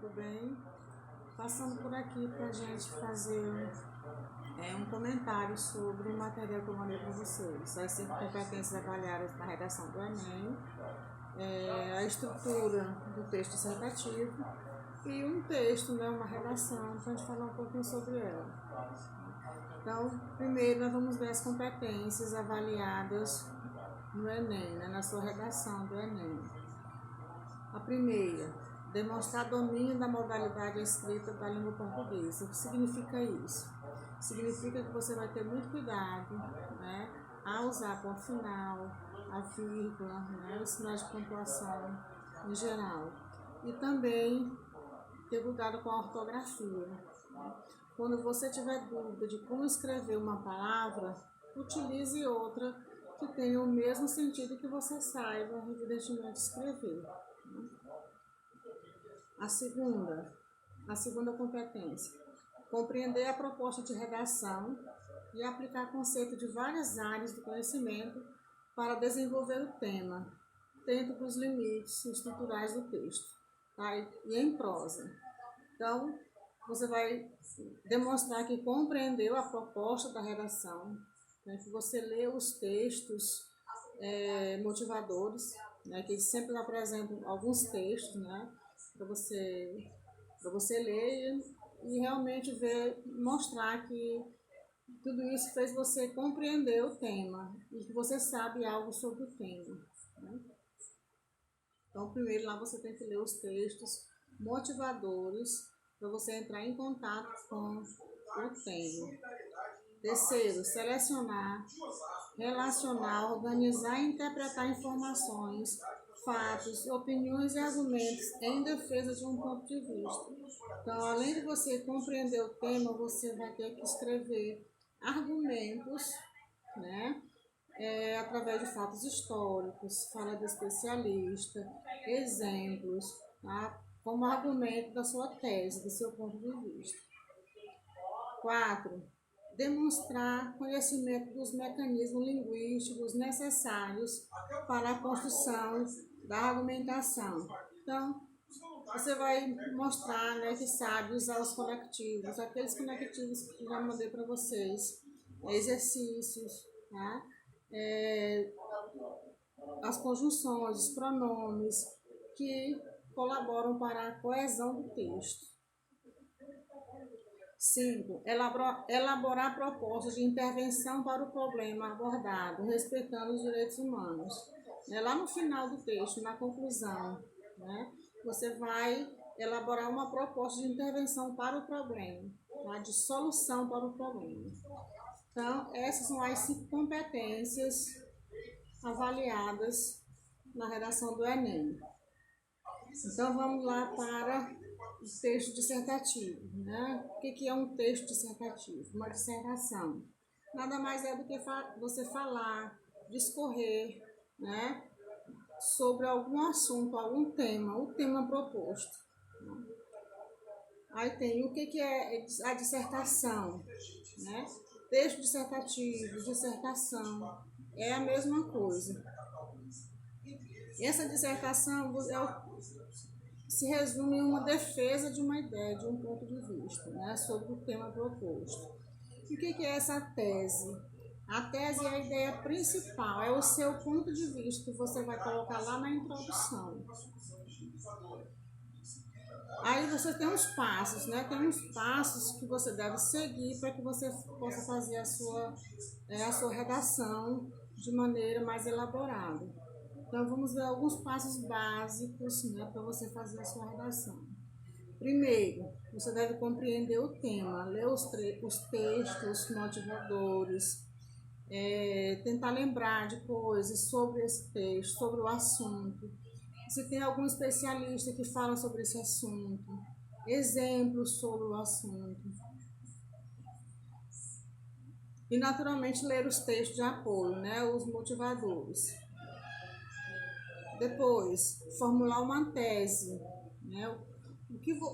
tudo bem? Passando por aqui para a gente fazer um comentário sobre o material que eu mandei para vocês. As 5 competências avaliadas na redação do Enem, a estrutura do texto dissertativo e um texto, uma redação, para a gente falar um pouquinho sobre ela. Então, primeiro nós vamos ver as competências avaliadas no Enem, na sua redação do Enem. A primeira, demonstrar domínio da modalidade escrita da língua portuguesa. O que significa isso? Significa que você vai ter muito cuidado, a usar ponto final, a vírgula, os sinais de pontuação em geral. E também ter cuidado com a ortografia. Quando você tiver dúvida de como escrever uma palavra, utilize outra que tenha o mesmo sentido que você saiba, evidentemente, escrever. A segunda competência, compreender a proposta de redação e aplicar conceito de várias áreas do conhecimento para desenvolver o tema, dentro dos limites estruturais do texto, e em prosa. Então, você vai demonstrar que compreendeu a proposta da redação, que você lê os textos motivadores, que sempre apresentam alguns textos, para você ler e realmente mostrar que tudo isso fez você compreender o tema e que você sabe algo sobre o tema. Então, primeiro lá você tem que ler os textos motivadores para você entrar em contato com o tema. Terceiro, selecionar, relacionar, organizar e interpretar informações, fatos, opiniões e argumentos em defesa de um ponto de vista. Então, além de você compreender o tema, você vai ter que escrever argumentos, através de fatos históricos, fala do especialista, exemplos, como argumento da sua tese, do seu ponto de vista. 4. Demonstrar conhecimento dos mecanismos linguísticos necessários para a construção da argumentação. Então, você vai mostrar que sabe usar os conectivos, aqueles conectivos que já mandei para vocês, exercícios, as conjunções, os pronomes, que colaboram para a coesão do texto. 5. Elaborar propostas de intervenção para o problema abordado, respeitando os direitos humanos. Lá no final do texto, na conclusão, você vai elaborar uma proposta de intervenção para o problema, de solução para o problema. Então, essas são as 5 competências avaliadas na redação do Enem. Então, vamos lá para o texto dissertativo. O que é um texto dissertativo? Uma dissertação. Nada mais é do que você falar, discorrer, sobre algum assunto, algum tema, o tema proposto. Aí tem o que é a dissertação, Texto dissertativo, dissertação, é a mesma coisa. Essa dissertação se resume em uma defesa de uma ideia, de um ponto de vista, sobre o tema proposto. E o que é essa tese? A tese é a ideia principal, é o seu ponto de vista que você vai colocar lá na introdução. Aí você tem uns passos, Tem uns passos que você deve seguir para que você possa fazer a sua redação de maneira mais elaborada. Então, vamos ver alguns passos básicos, para você fazer a sua redação. Primeiro, você deve compreender o tema, ler os textos motivadores, tentar lembrar de coisas sobre esse texto, sobre o assunto. Se tem algum especialista que fala sobre esse assunto, exemplos sobre o assunto. E, naturalmente, ler os textos de apoio, os motivadores. Depois, formular uma tese,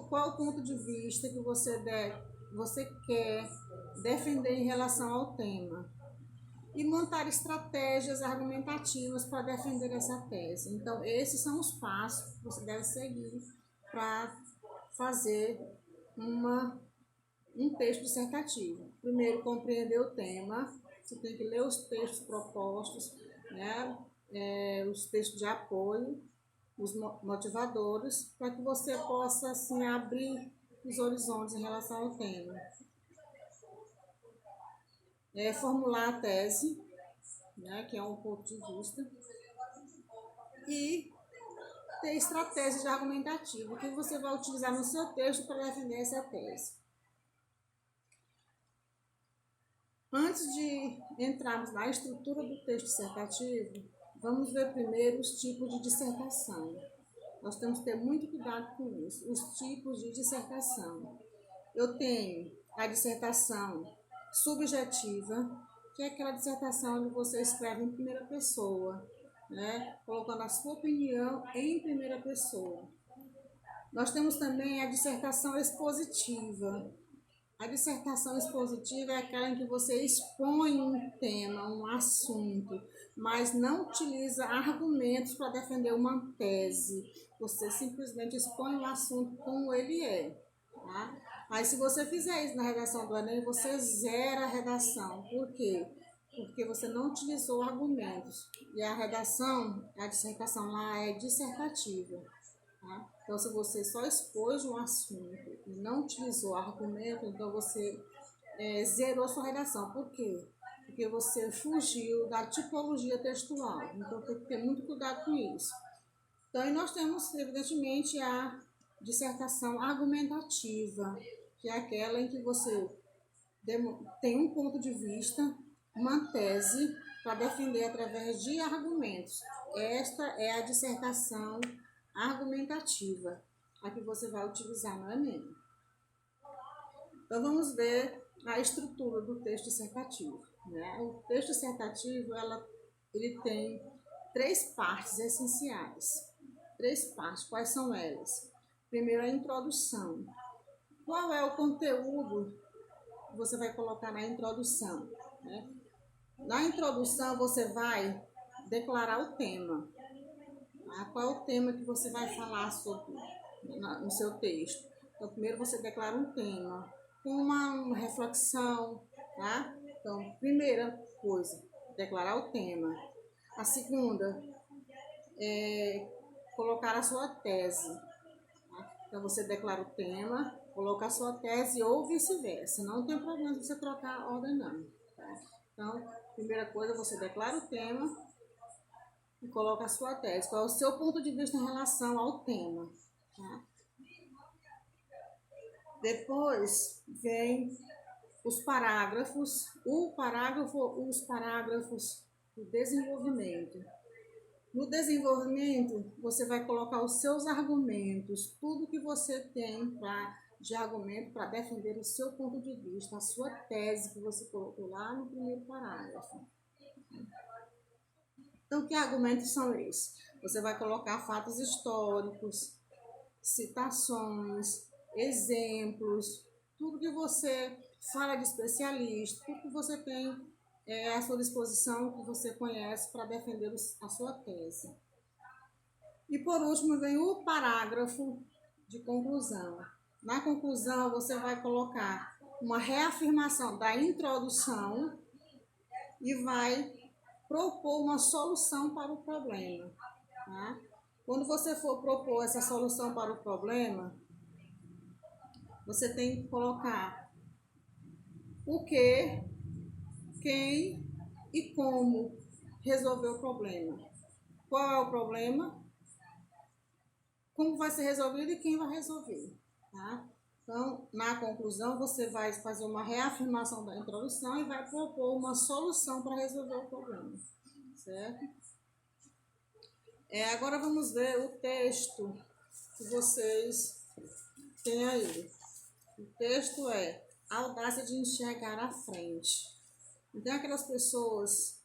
qual é o ponto de vista que você quer defender em relação ao tema. E montar estratégias argumentativas para defender essa tese. Então, esses são os passos que você deve seguir para fazer um texto dissertativo. Primeiro, compreender o tema, você tem que ler os textos propostos, né? Os textos de apoio, os motivadores, para que você possa assim, abrir os horizontes em relação ao tema. Formular a tese, né? Que é um ponto de vista, e ter estratégias argumentativas que você vai utilizar no seu texto para defender essa tese. Antes de entrarmos na estrutura do texto dissertativo, vamos ver primeiro os tipos de dissertação. Nós temos que ter muito cuidado com isso. Os tipos de dissertação. Eu tenho a dissertação subjetiva, que é aquela dissertação onde você escreve em primeira pessoa, né? Colocando a sua opinião em primeira pessoa. Nós temos também a dissertação expositiva. A dissertação expositiva é aquela em que você expõe um tema, um assunto, mas não utiliza argumentos para defender uma tese. Você simplesmente expõe o assunto como ele é. Tá? Mas se você fizer isso na redação do Enem, você zera a redação. Por quê? Porque você não utilizou argumentos. E a redação, a dissertação lá é dissertativa. Tá? Então, se você só expôs um assunto e não utilizou argumento, então você zerou sua redação. Por quê? Porque você fugiu da tipologia textual. Então, tem que ter muito cuidado com isso. Então, aí nós temos, evidentemente, a dissertação argumentativa, que é aquela em que você tem um ponto de vista, uma tese, para defender através de argumentos. Esta é a dissertação argumentativa, a que você vai utilizar no Enem. Então, vamos ver a estrutura do texto dissertativo. Né? O texto dissertativo, ele tem 3 partes essenciais. 3 partes, quais são elas? Primeiro, a introdução. Qual é o conteúdo que você vai colocar na introdução? Né? Na introdução, você vai declarar o tema. Qual é o tema que você vai falar sobre no seu texto? Então, primeiro você declara um tema, com uma reflexão, tá? Então, primeira coisa, declarar o tema. A segunda é colocar a sua tese. Tá? Então, você declara o tema, coloca a sua tese ou vice-versa. Não tem problema se você trocar a ordem, não. Tá? Então, primeira coisa, você declara o tema e coloca a sua tese. Qual é o seu ponto de vista em relação ao tema? Tá? Depois vem os parágrafos, os parágrafos do desenvolvimento. No desenvolvimento, você vai colocar os seus argumentos, tudo que você tem de argumento para defender o seu ponto de vista, a sua tese que você colocou lá no primeiro parágrafo. Então, que argumentos são esses? Você vai colocar fatos históricos, citações, exemplos, tudo que você fala de especialista, tudo que você tem à sua disposição, que você conhece para defender a sua tese. E por último vem o parágrafo de conclusão. Na conclusão você vai colocar uma reafirmação da introdução e vai propor uma solução para o problema. Tá? Quando você for propor essa solução para o problema, você tem que colocar o que, quem e como resolver o problema. Qual é o problema? Como vai ser resolvido e quem vai resolver. Tá? Então, na conclusão, você vai fazer uma reafirmação da introdução e vai propor uma solução para resolver o problema. Certo? Agora vamos ver o texto que vocês têm aí. O texto é a audácia de enxergar à frente. Então, aquelas pessoas,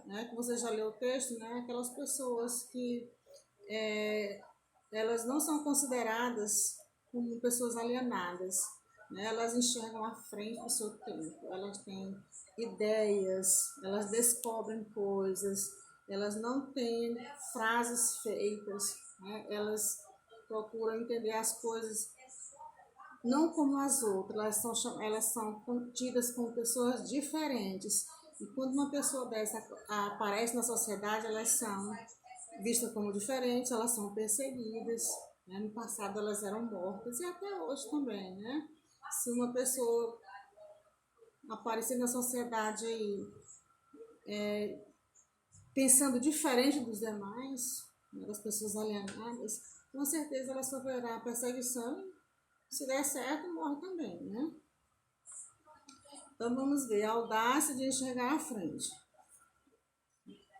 né, que você já leu o texto, né, aquelas pessoas que elas não são consideradas como pessoas alienadas, né, elas enxergam à frente do seu tempo, elas têm ideias, elas descobrem coisas, elas não têm frases feitas, né, elas procuram entender as coisas não como as outras, elas são tidas como pessoas diferentes. E quando uma pessoa dessa aparece na sociedade, elas são vistas como diferentes, elas são perseguidas. Né? No passado elas eram mortas e até hoje também, né? Se uma pessoa aparecer na sociedade aí, pensando diferente dos demais, né, das pessoas alienadas, com certeza ela sofrerá perseguição. Se der certo, morre também, né? Então vamos ver, a audácia de enxergar à frente.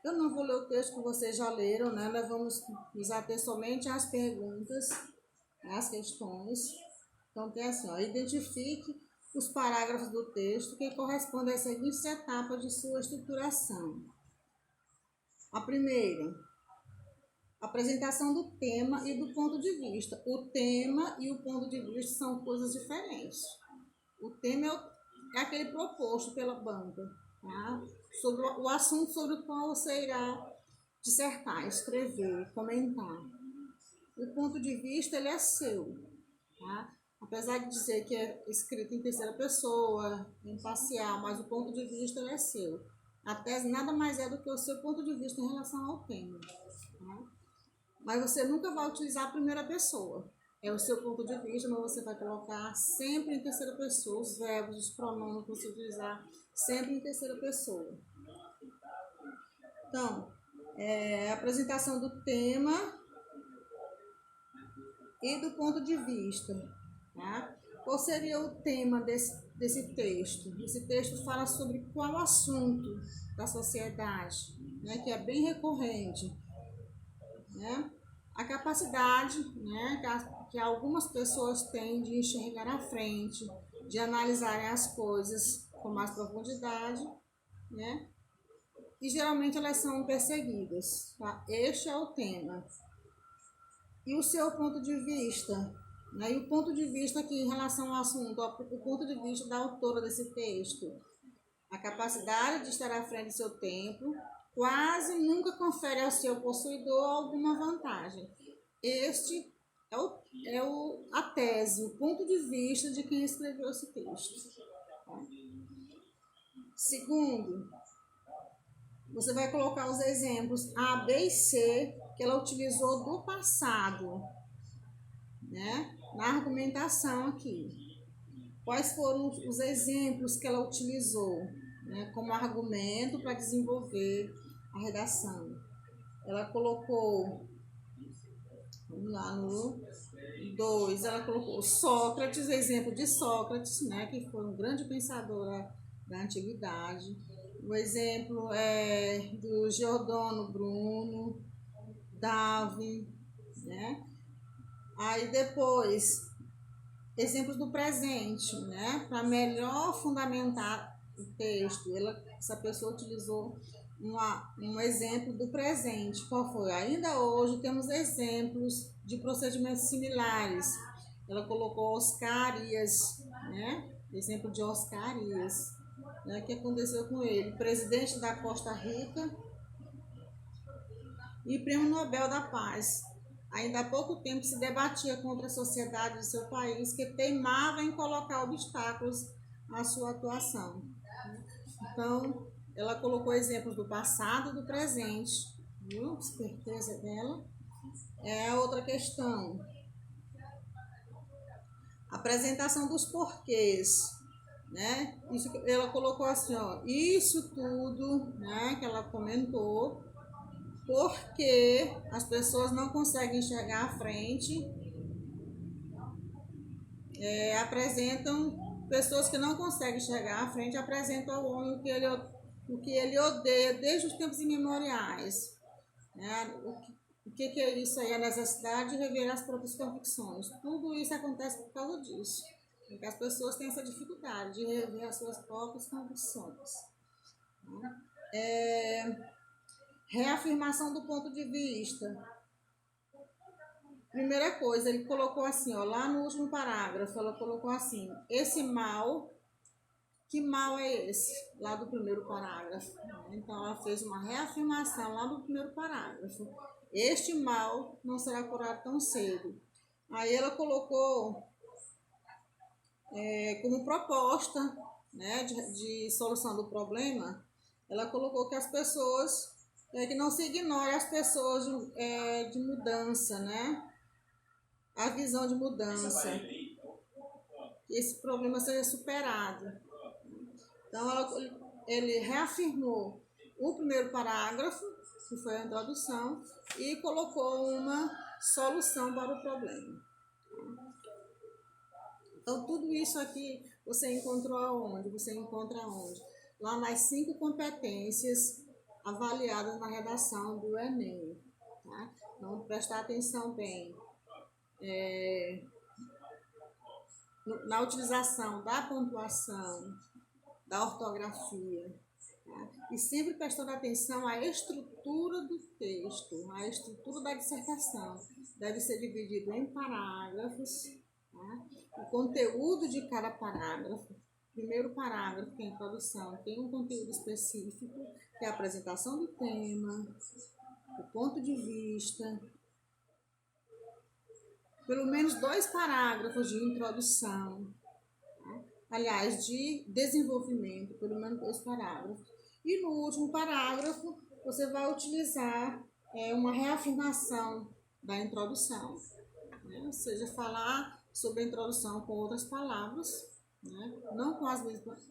Eu não vou ler o texto que vocês já leram, né? Nós vamos nos ater somente às perguntas, às questões. Então tem assim, ó, identifique os parágrafos do texto que correspondem às seguintes etapas de sua estruturação. A primeira, apresentação do tema e do ponto de vista. O tema e o ponto de vista são coisas diferentes. O tema é aquele proposto pela banca, tá? Sobre o assunto sobre o qual você irá dissertar, escrever, comentar. O ponto de vista, ele é seu, tá? Apesar de dizer que é escrito em terceira pessoa, imparcial, mas o ponto de vista, ele é seu. A tese nada mais é do que o seu ponto de vista em relação ao tema, tá? Mas você nunca vai utilizar a primeira pessoa. É o seu ponto de vista, mas você vai colocar sempre em terceira pessoa. Os verbos, os pronomes que você utilizar, sempre em terceira pessoa. Então, a apresentação do tema e do ponto de vista. Tá? Qual seria o tema desse texto? Esse texto fala sobre qual assunto da sociedade, né, que é bem recorrente. Né? A capacidade, né, que algumas pessoas têm de enxergar à frente, de analisarem as coisas com mais profundidade, né? E geralmente elas são perseguidas. Tá? Este é o tema. E o seu ponto de vista? Né? E o ponto de vista aqui em relação ao assunto, o ponto de vista da autora desse texto. A capacidade de estar à frente do seu tempo quase nunca confere ao seu possuidor alguma vantagem. Este é a tese, o ponto de vista de quem escreveu esse texto. Tá? Segundo, você vai colocar os exemplos A, B e C que ela utilizou do passado, né? Na argumentação aqui. Quais foram os exemplos que ela utilizou, né, como argumento para desenvolver a redação? Ela colocou, vamos lá no 2, ela colocou Sócrates, exemplo de Sócrates, né, que foi um grande pensador da antiguidade. O exemplo é do Giordano Bruno, Darwin, né? Aí depois, exemplos do presente, né? Para melhor fundamentar o texto, essa pessoa utilizou um exemplo do presente. Qual foi? Ainda hoje temos exemplos de procedimentos similares. Ela colocou Oscar-Arias, né? Exemplo de Oscar-Arias, né? Que aconteceu com ele, presidente da Costa Rica e prêmio Nobel da Paz. Ainda há pouco tempo se debatia contra a sociedade de seu país que teimava em colocar obstáculos à sua atuação. Então, ela colocou exemplos do passado e do presente. Viu? Esperteza dela. Outra questão. Apresentação dos porquês. Né? Ela colocou assim, ó, isso tudo, né, que ela comentou, porque as pessoas não conseguem enxergar à frente, apresentam, pessoas que não conseguem enxergar à frente, apresentam ao homem o que ele odeia desde os tempos imemoriais. Né? O que é isso aí? A necessidade de rever as próprias convicções. Tudo isso acontece por causa disso. Porque as pessoas têm essa dificuldade de rever as suas próprias convicções. Reafirmação do ponto de vista. Primeira coisa, ele colocou assim, ó, lá no último parágrafo, ela colocou assim, esse mal, que mal é esse? Lá do primeiro parágrafo. Então, ela fez uma reafirmação lá do primeiro parágrafo. Este mal não será curado tão cedo. Aí ela colocou como proposta, né, de solução do problema, ela colocou que as pessoas, que não se ignore as pessoas de mudança, né, a visão de mudança, que esse problema seja superado. Então ele reafirmou o primeiro parágrafo, que foi a introdução, e colocou uma solução para o problema. Então, tudo isso aqui você encontrou aonde? Você encontra aonde? Lá nas 5 competências avaliadas na redação do Enem. Tá? Então, prestar atenção bem na utilização da pontuação, da ortografia, tá? E sempre prestando atenção à estrutura do texto, à estrutura da dissertação. Deve ser dividido em parágrafos, tá? O conteúdo de cada parágrafo. Primeiro parágrafo, que é a introdução, tem um conteúdo específico, que é a apresentação do tema, o ponto de vista, pelo menos 2 parágrafos de introdução, tá? Aliás, de desenvolvimento, pelo menos 2 parágrafos. E no último parágrafo, você vai utilizar uma reafirmação da introdução, né? Ou seja, falar sobre a introdução com outras palavras, né? Não com as mesmas.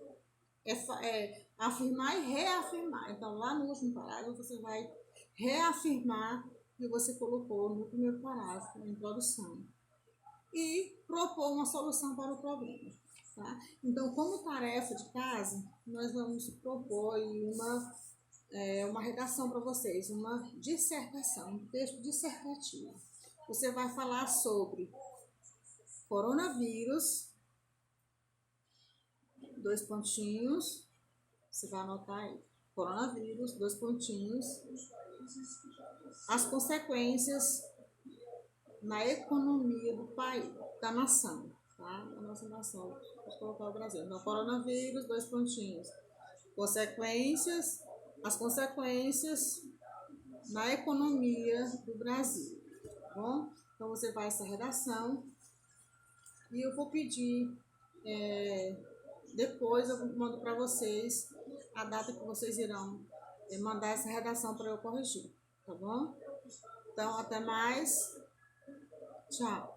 Afirmar e reafirmar. Então, lá no último parágrafo, você vai reafirmar o que você colocou no primeiro parágrafo, na introdução, e propor uma solução para o problema. Tá? Então, como tarefa de casa, nós vamos propor uma redação para vocês, uma dissertação, um texto dissertativo. Você vai falar sobre coronavírus, 2 pontinhos, você vai anotar aí, coronavírus, 2 pontinhos, as consequências na economia do país, da nação, tá? Da nossa nação, vou colocar o Brasil. Então, coronavírus, 2 pontinhos, as consequências na economia do Brasil, tá bom? Então, você faz essa redação e eu vou pedir, depois eu mando para vocês a data que vocês irão mandar essa redação para eu corrigir, tá bom? Então, até mais. Tchau.